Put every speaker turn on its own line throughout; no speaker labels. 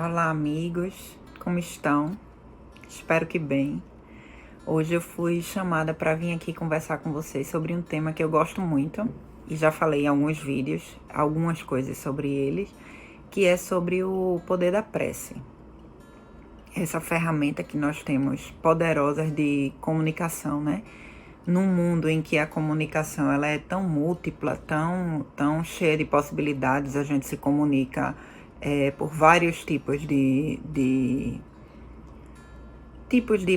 Olá, amigos, como estão? Espero que bem. Hoje eu fui chamada para vir aqui conversar com vocês sobre um tema que eu gosto muito e já falei em alguns vídeos, algumas coisas sobre eles, que é sobre o poder da prece. Essa ferramenta que nós temos poderosa de comunicação, né? Num mundo em que a comunicação ela é tão múltipla, tão cheia de possibilidades, a gente se comunica por vários tipos de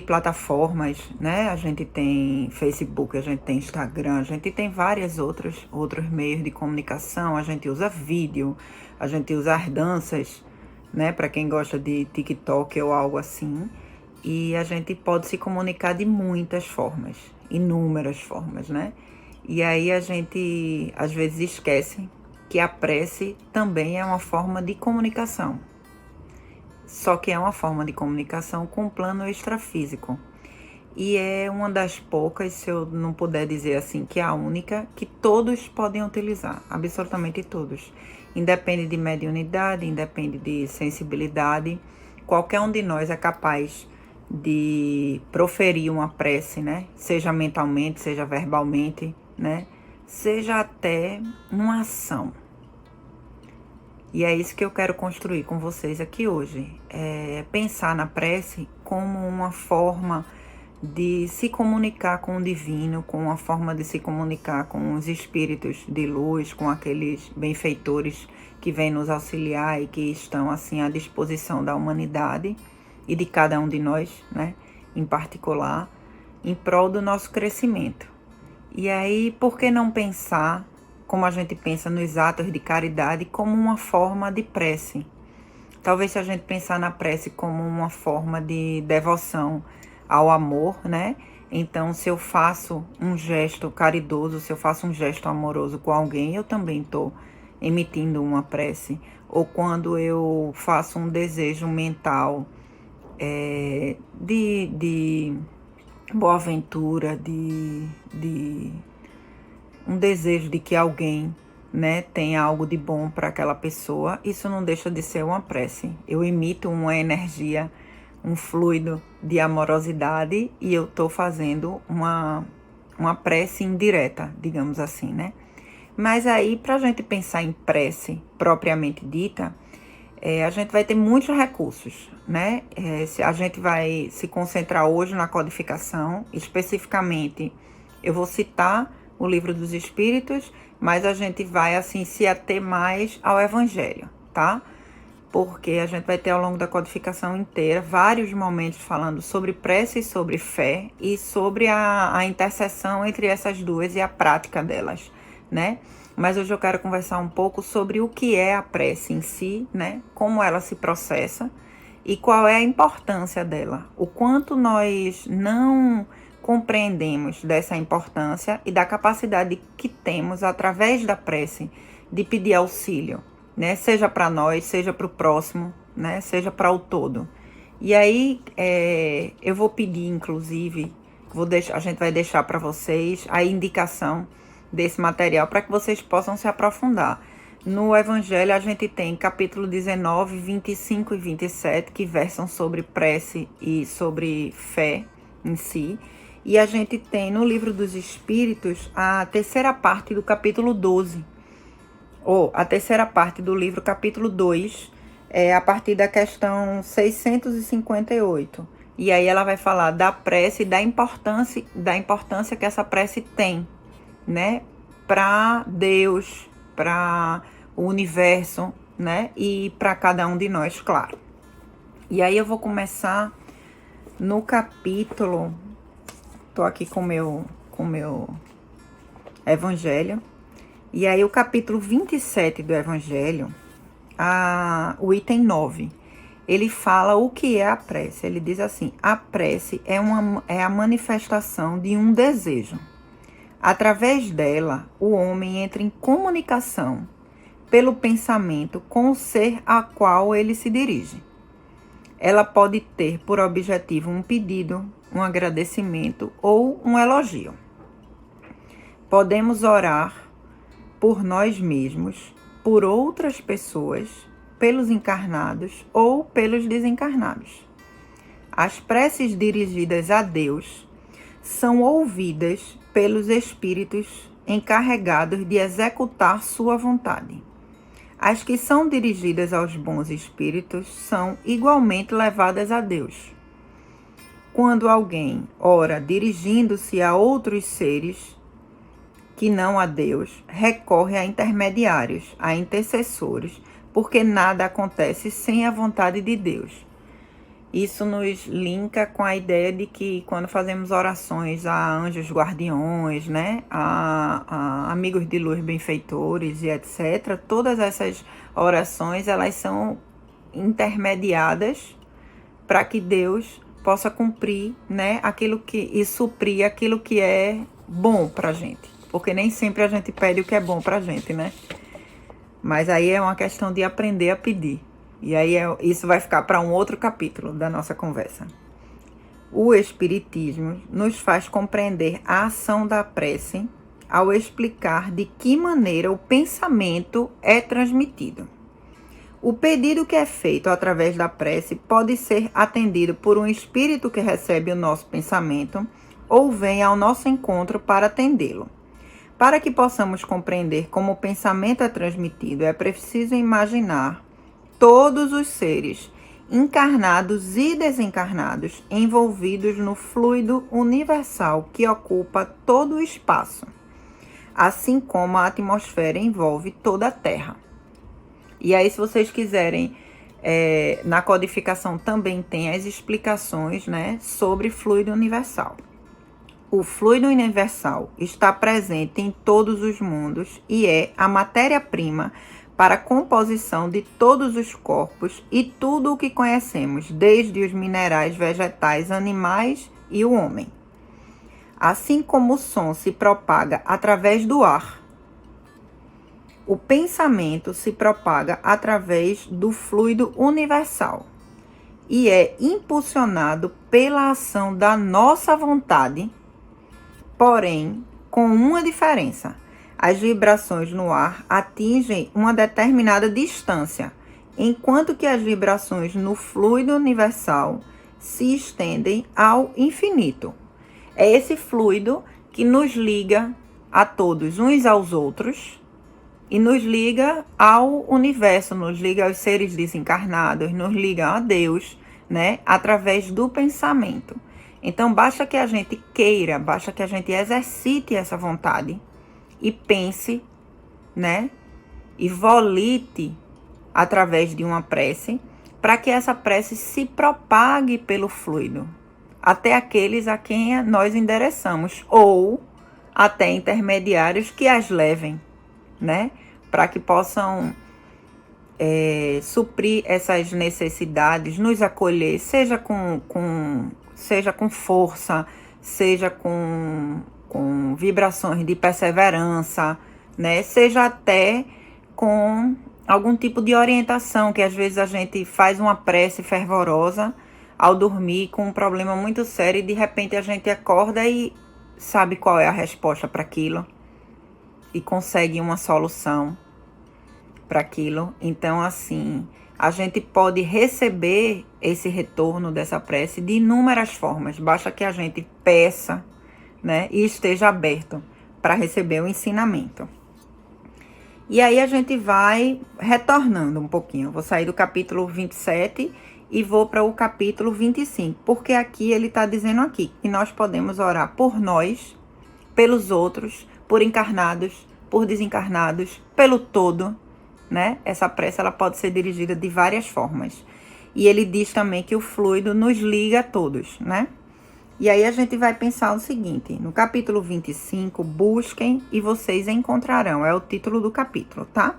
plataformas, né? A gente tem Facebook, a gente tem Instagram, a gente tem vários outros meios de comunicação, a gente usa vídeo, a gente usa as danças, né? Para quem gosta de TikTok ou algo assim. E a gente pode se comunicar de muitas formas, inúmeras formas, né? E aí a gente às vezes esquece que a prece também é uma forma de comunicação. Só que é uma forma de comunicação com plano extrafísico. E é uma das poucas, se eu não puder dizer assim, que é a única, que todos podem utilizar, absolutamente todos. Independe de mediunidade, independe de sensibilidade, qualquer um de nós é capaz de proferir uma prece, né? Seja mentalmente, seja verbalmente, né? Seja até numa ação. E é isso que eu quero construir com vocês aqui hoje. É pensar na prece como uma forma de se comunicar com o divino, com uma forma de se comunicar com os espíritos de luz, com aqueles benfeitores que vêm nos auxiliar e que estão assim à disposição da humanidade e de cada um de nós, né, em particular, em prol do nosso crescimento. E aí, por que não pensar, como a gente pensa nos atos de caridade, como uma forma de prece? Talvez se a gente pensar na prece como uma forma de devoção ao amor, né? Então, se eu faço um gesto caridoso, se eu faço um gesto amoroso com alguém, eu também estou emitindo uma prece. Ou quando eu faço um desejo mental de boa-aventura, de um desejo de que alguém, né, tenha algo de bom para aquela pessoa, isso não deixa de ser uma prece. Eu emito uma energia, um fluido de amorosidade e eu estou fazendo uma prece indireta, digamos assim, né? Mas aí, para a gente pensar em prece propriamente dita, a gente vai ter muitos recursos, né? A gente vai se concentrar hoje na codificação, especificamente eu vou citar o Livro dos Espíritos, mas a gente vai assim se ater mais ao Evangelho, tá? Porque a gente vai ter ao longo da codificação inteira vários momentos falando sobre prece e sobre fé e sobre a interseção entre essas duas e a prática delas, né? Mas hoje eu quero conversar um pouco sobre o que é a prece em si, né? Como ela se processa e qual é a importância dela. O quanto nós não compreendemos dessa importância e da capacidade que temos através da prece de pedir auxílio, né? Seja para nós, seja para o próximo, né? Seja para o todo. E aí eu vou pedir, inclusive, a gente vai deixar para vocês a indicação desse material para que vocês possam se aprofundar. No Evangelho a gente tem capítulo 19, 25 e 27 que versam sobre prece e sobre fé em si. E a gente tem no Livro dos Espíritos a terceira parte do capítulo 12, ou a terceira parte do livro capítulo 2, a partir da questão 658. E aí ela vai falar da prece e da importância que essa prece tem, né, para Deus, para o universo, né, e para cada um de nós, claro. E aí eu vou começar no capítulo, tô aqui com o meu Evangelho, e aí o capítulo 27 do Evangelho, o item 9, ele fala o que é a prece. Ele diz assim: a prece é a manifestação de um desejo. Através dela, o homem entra em comunicação pelo pensamento com o ser a qual ele se dirige. Ela pode ter por objetivo um pedido, um agradecimento ou um elogio. Podemos orar por nós mesmos, por outras pessoas, pelos encarnados ou pelos desencarnados. As preces dirigidas a Deus são ouvidas pelos espíritos encarregados de executar sua vontade. As que são dirigidas aos bons espíritos são igualmente levadas a Deus. Quando alguém ora dirigindo-se a outros seres que não a Deus, recorre a intermediários, a intercessores, porque nada acontece sem a vontade de Deus. Isso nos linka com a ideia de que quando fazemos orações a anjos guardiões, né, a amigos de luz benfeitores e etc., todas essas orações elas são intermediadas para que Deus possa cumprir, né, e suprir aquilo que é bom para a gente. Porque nem sempre a gente pede o que é bom para a gente, né? Mas aí é uma questão de aprender a pedir. E aí isso vai ficar para um outro capítulo da nossa conversa. O Espiritismo nos faz compreender a ação da prece ao explicar de que maneira o pensamento é transmitido. O pedido que é feito através da prece pode ser atendido por um espírito que recebe o nosso pensamento ou vem ao nosso encontro para atendê-lo. Para que possamos compreender como o pensamento é transmitido, é preciso imaginar todos os seres, encarnados e desencarnados, envolvidos no fluido universal que ocupa todo o espaço, assim como a atmosfera envolve toda a Terra. E aí, se vocês quiserem, na codificação também tem as explicações, né, sobre fluido universal. O fluido universal está presente em todos os mundos e é a matéria-prima para a composição de todos os corpos e tudo o que conhecemos, desde os minerais, vegetais, animais e o homem. Assim como o som se propaga através do ar, o pensamento se propaga através do fluido universal e é impulsionado pela ação da nossa vontade, porém, com uma diferença. As vibrações no ar atingem uma determinada distância, enquanto que as vibrações no fluido universal se estendem ao infinito. É esse fluido que nos liga a todos, uns aos outros, e nos liga ao universo, nos liga aos seres desencarnados, nos liga a Deus, né, através do pensamento. Então, basta que a gente queira, basta que a gente exercite essa vontade e pense, né, e volite através de uma prece, para que essa prece se propague pelo fluido, até aqueles a quem nós endereçamos, ou até intermediários que as levem, né, para que possam suprir essas necessidades, nos acolher, seja com força, seja com vibrações de perseverança, né? Seja até com algum tipo de orientação, que às vezes a gente faz uma prece fervorosa ao dormir com um problema muito sério e de repente a gente acorda e sabe qual é a resposta para aquilo e consegue uma solução para aquilo. Então, assim, a gente pode receber esse retorno dessa prece de inúmeras formas. Basta que a gente peça, né, e esteja aberto para receber o ensinamento. E aí a gente vai retornando um pouquinho. Eu vou sair do capítulo 27 e vou para o capítulo 25, porque aqui ele está dizendo aqui que nós podemos orar por nós, pelos outros, por encarnados, por desencarnados, pelo todo, né? Essa prece ela pode ser dirigida de várias formas. E ele diz também que o fluido nos liga a todos, né? E aí a gente vai pensar o seguinte, no capítulo 25, busquem e vocês encontrarão, é o título do capítulo, tá?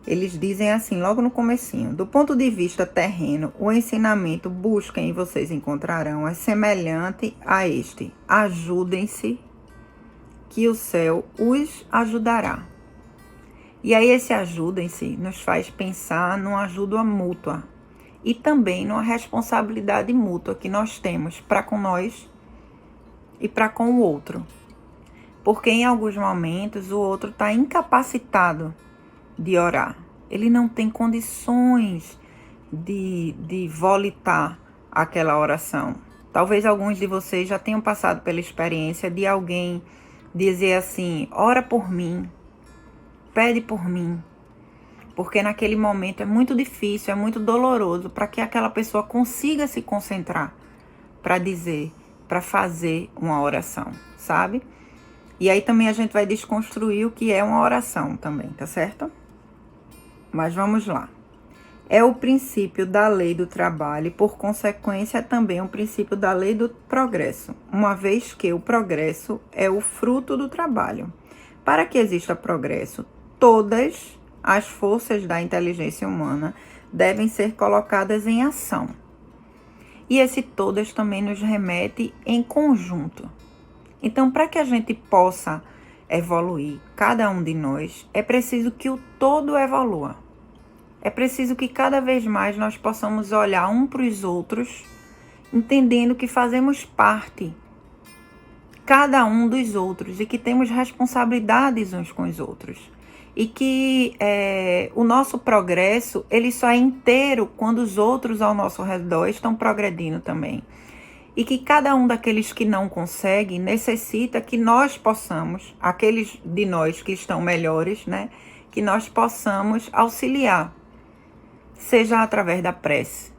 Eles dizem assim, logo no comecinho, do ponto de vista terreno, o ensinamento busquem e vocês encontrarão é semelhante a este, ajudem-se que o céu os ajudará. E aí esse ajudem-se nos faz pensar numa ajuda mútua, e também numa responsabilidade mútua que nós temos para com nós e para com o outro. Porque em alguns momentos o outro está incapacitado de orar. ele não tem condições de volitar aquela oração. Talvez alguns de vocês já tenham passado pela experiência de alguém dizer assim: ora por mim, pede por mim. Porque naquele momento é muito difícil, é muito doloroso para que aquela pessoa consiga se concentrar para dizer, para fazer uma oração, sabe? E aí também a gente vai desconstruir o que é uma oração também, tá certo? Mas vamos lá. É o princípio da lei do trabalho e, por consequência, é também o princípio da lei do progresso, uma vez que o progresso é o fruto do trabalho. Para que exista progresso, todas as forças da inteligência humana devem ser colocadas em ação. E esse todas também nos remete em conjunto. Então, para que a gente possa evoluir, cada um de nós, é preciso que o todo evolua. É preciso que cada vez mais nós possamos olhar um para os outros, entendendo que fazemos parte, cada um dos outros, e que temos responsabilidades uns com os outros. E que o nosso progresso, ele só é inteiro quando os outros ao nosso redor estão progredindo também. E que cada um daqueles que não consegue necessita que nós possamos, aqueles de nós que estão melhores, né, que nós possamos auxiliar. Seja através da prece,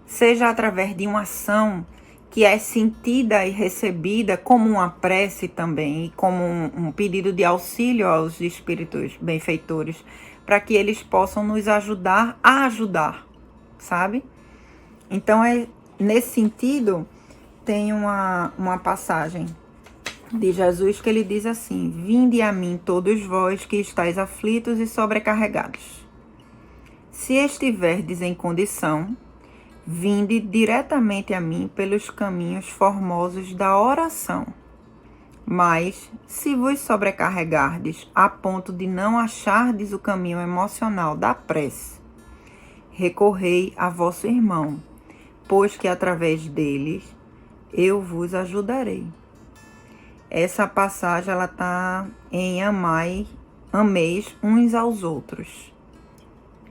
seja através de uma ação que é sentida e recebida como uma prece também, e como um pedido de auxílio aos espíritos benfeitores, para que eles possam nos ajudar a ajudar, sabe? Então, nesse sentido, tem uma passagem de Jesus que ele diz assim: vinde a mim todos vós que estáis aflitos e sobrecarregados. Se estiverdes em condição, vinde diretamente a mim pelos caminhos formosos da oração. Mas, se vos sobrecarregardes a ponto de não achardes o caminho emocional da prece, recorrei a vosso irmão, pois que através deles eu vos ajudarei. Essa passagem ela está em ameis uns aos outros.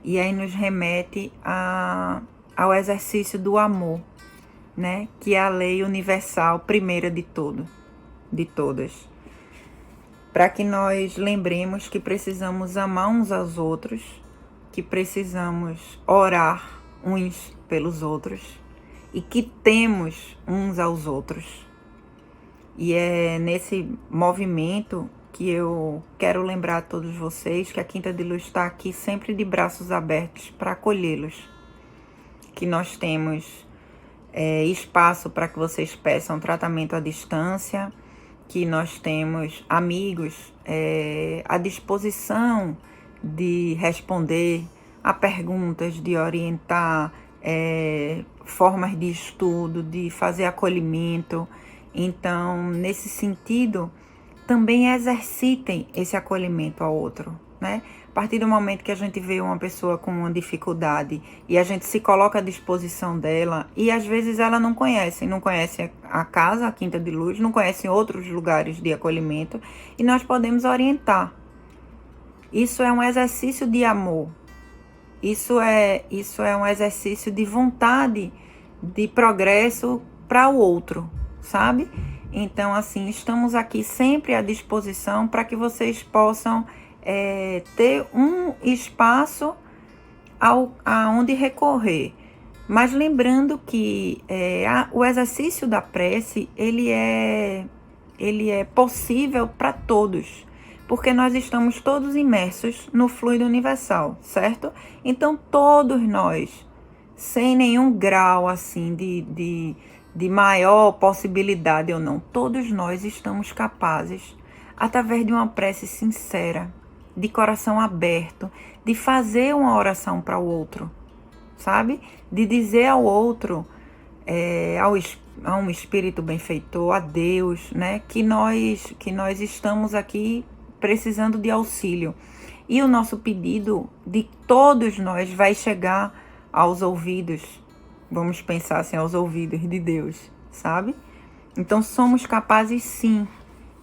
E aí nos remete ao exercício do amor, né? Que é a lei universal primeira de todas. Para que nós lembremos que precisamos amar uns aos outros, que precisamos orar uns pelos outros e que temos uns aos outros. E é nesse movimento que eu quero lembrar a todos vocês que a Quinta de Luz está aqui sempre de braços abertos para acolhê-los. Que nós temos espaço para que vocês peçam tratamento à distância, que nós temos amigos à disposição de responder a perguntas, de orientar, formas de estudo, de fazer acolhimento. Então, nesse sentido, também exercitem esse acolhimento ao outro, né? A partir do momento que a gente vê uma pessoa com uma dificuldade e a gente se coloca à disposição dela, e às vezes ela não conhece a casa, a Quinta de Luz, não conhece outros lugares de acolhimento, e nós podemos orientar. Isso é um exercício de amor, isso é um exercício de vontade, de progresso para o outro, sabe? Então, assim, estamos aqui sempre à disposição para que vocês possam ter um espaço aonde recorrer. Mas lembrando que o exercício da prece, ele é possível para todos, porque nós estamos todos imersos no fluido universal, certo? Então, todos nós, sem nenhum grau assim de maior possibilidade ou não, todos nós estamos capazes, através de uma prece sincera, de coração aberto, de fazer uma oração para o outro, sabe? De dizer ao outro, a um espírito benfeitor, a Deus, né? Que nós estamos aqui precisando de auxílio. E o nosso pedido de todos nós vai chegar aos ouvidos, vamos pensar assim, aos ouvidos de Deus, sabe? Então somos capazes sim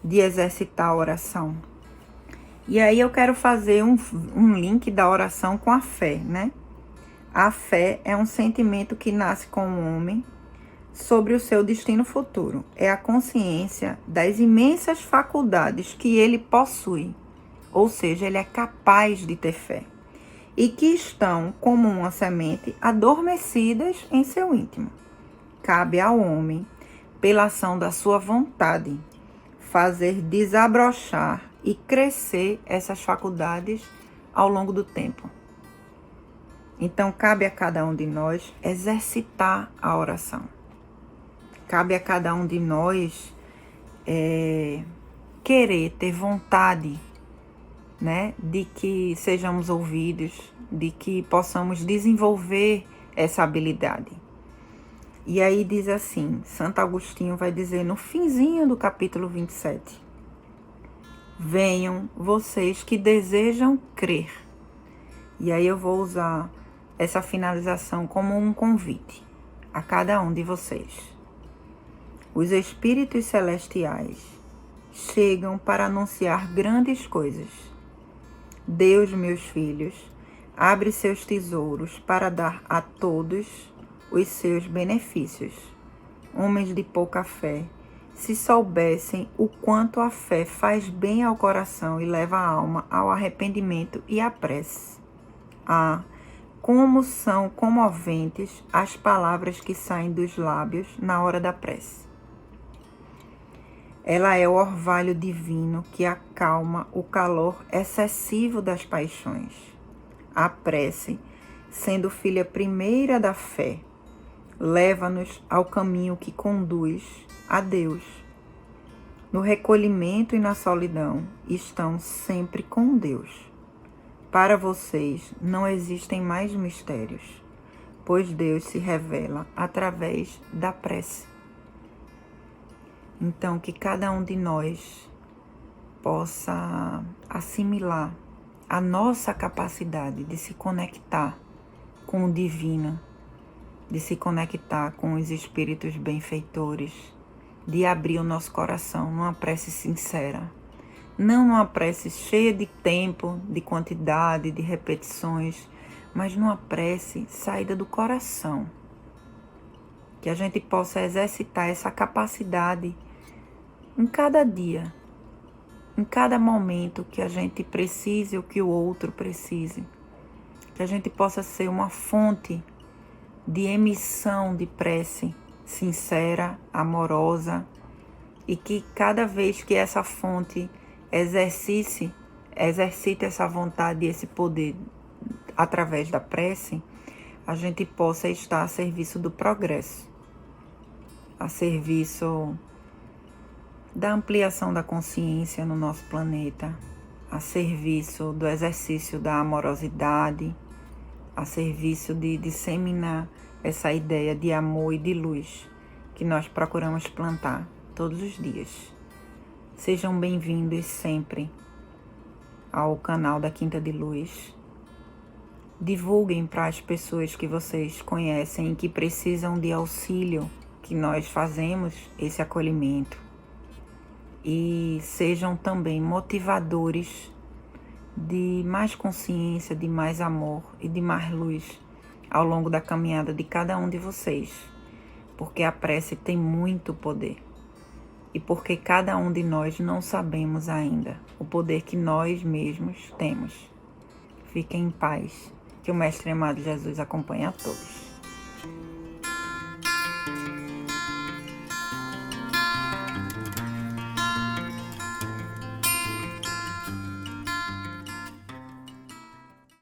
de exercitar a oração. E aí eu quero fazer um link da oração com a fé, né? A fé é um sentimento que nasce com o homem sobre o seu destino futuro. É a consciência das imensas faculdades que ele possui, ou seja, ele é capaz de ter fé, e que estão, como uma semente, adormecidas em seu íntimo. Cabe ao homem, pela ação da sua vontade, fazer desabrochar e crescer essas faculdades ao longo do tempo. Então, cabe a cada um de nós exercitar a oração. Cabe a cada um de nós querer, ter vontade, né, de que sejamos ouvidos, de que possamos desenvolver essa habilidade. E aí diz assim, Santo Agostinho vai dizer no finzinho do capítulo 27, venham vocês que desejam crer. E aí eu vou usar essa finalização como um convite a cada um de vocês. Os espíritos celestiais chegam para anunciar grandes coisas. Deus, meus filhos, abre seus tesouros para dar a todos os seus benefícios. Homens de pouca fé, se soubessem o quanto a fé faz bem ao coração e leva a alma ao arrependimento e à prece. Como são comoventes as palavras que saem dos lábios na hora da prece. Ela é o orvalho divino que acalma o calor excessivo das paixões. A prece, sendo filha primeira da fé, leva-nos ao caminho que conduz a Deus. No recolhimento e na solidão, estão sempre com Deus. Para vocês não existem mais mistérios, pois Deus se revela através da prece. Então, que cada um de nós possa assimilar a nossa capacidade de se conectar com o divino, de se conectar com os espíritos benfeitores, de abrir o nosso coração numa prece sincera, não numa prece cheia de tempo, de quantidade, de repetições, mas numa prece saída do coração. Que a gente possa exercitar essa capacidade em cada dia, em cada momento que a gente precise ou que o outro precise. Que a gente possa ser uma fonte de emissão de prece sincera, amorosa, e que cada vez que essa fonte exercite essa vontade e esse poder através da prece, a gente possa estar a serviço do progresso, a serviço da ampliação da consciência no nosso planeta, a serviço do exercício da amorosidade, a serviço de disseminar essa ideia de amor e de luz que nós procuramos plantar todos os dias. Sejam bem-vindos sempre ao canal da Quinta de Luz. Divulguem para as pessoas que vocês conhecem e que precisam de auxílio, que nós fazemos esse acolhimento. E sejam também motivadores de mais consciência, de mais amor e de mais luz ao longo da caminhada de cada um de vocês, porque a prece tem muito poder e porque cada um de nós não sabemos ainda o poder que nós mesmos temos. Fiquem em paz, que o Mestre amado Jesus acompanhe a todos.